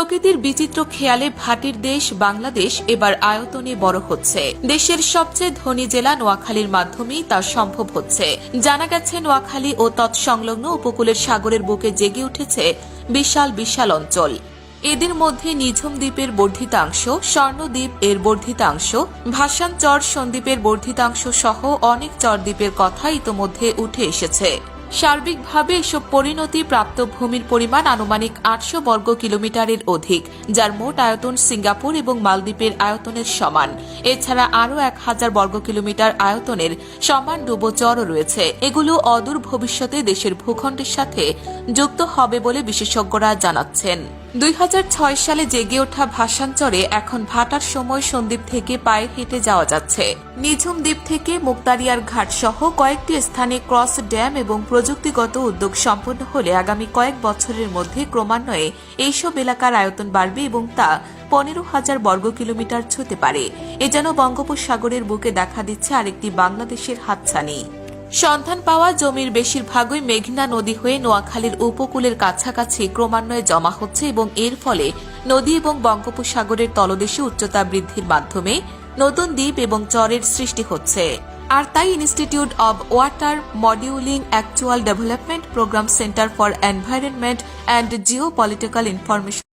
প্রকৃতির বিচিত্র খেয়ালে ভাটির দেশ বাংলাদেশ এবার আয়তনে বড় হচ্ছে। দেশের সবচেয়ে ধনী জেলা নোয়াখালীর মাধ্যমেই তা সম্ভব হচ্ছে। জানা গেছে, নোয়াখালী ও তৎসংলগ্ন উপকূলের সাগরের বুকে জেগে উঠেছে বিশাল বিশাল অঞ্চল। এদের মধ্যে নিঝুম দ্বীপের বর্ধিতাংশ, স্বর্ণদ্বীপ এর বর্ধিতাংশ, ভাসান চর সন্দ্বীপের বর্ধিতাংশ সহ অনেক চরদ্বীপের কথা ইতোমধ্যে উঠে এসেছে। সার্বিকভাবে এসব পরিণতি প্রাপ্ত ভূমির পরিমাণ আনুমানিক ৮০০ বর্গ কিলোমিটারের অধিক, যার মোট আয়তন সিঙ্গাপুর এবং মালদ্বীপের আয়তনের সমান। এছাড়া আরও ১০০০ বর্গ কিলোমিটার আয়তনের সমান ডুবোচরও রয়েছে। এগুলো অদূর ভবিষ্যতে দেশের ভূখণ্ডের সাথে যুক্ত হবে বলে বিশেষজ্ঞরা জানাচ্ছেন। ২০০৬ সালে জেগে ওঠা ভাসানচরে এখন ভাটার সময় সন্দ্বীপ থেকে পায়ে হেঁটে যাওয়া যাচ্ছে। নিঝুম দ্বীপ থেকে মুক্তারিয়ার ঘাট সহ কয়েকটি স্থানে ক্রস ড্যাম এবং প্রযুক্তিগত উদ্যোগ সম্পন্ন হলে আগামী কয়েক বছরের মধ্যে ক্রমান্বয়ে এইসব এলাকার আয়তন বাড়বে এবং তা ১৫,০০০ বর্গ কিলোমিটার ছুঁতে পারে। এ যেন বঙ্গোপসাগরের বুকে দেখা দিচ্ছে আরেকটি বাংলাদেশের হাতছানি। সন্ধান পাওয়া জমির বেশিরভাগই মেঘনা নদী হয়ে নোয়াখালীর উপকূলের কাছাকাছি ক্রমান্বয়ে জমা হচ্ছে এবং এর ফলে নদী এবং বঙ্গোপসাগরের তলদেশে উচ্চতা বৃদ্ধির মাধ্যমে নতুন দ্বীপ এবং চরের সৃষ্টি হচ্ছে। আর তাই institute of water modelling actual development programme centre for environment and geo political information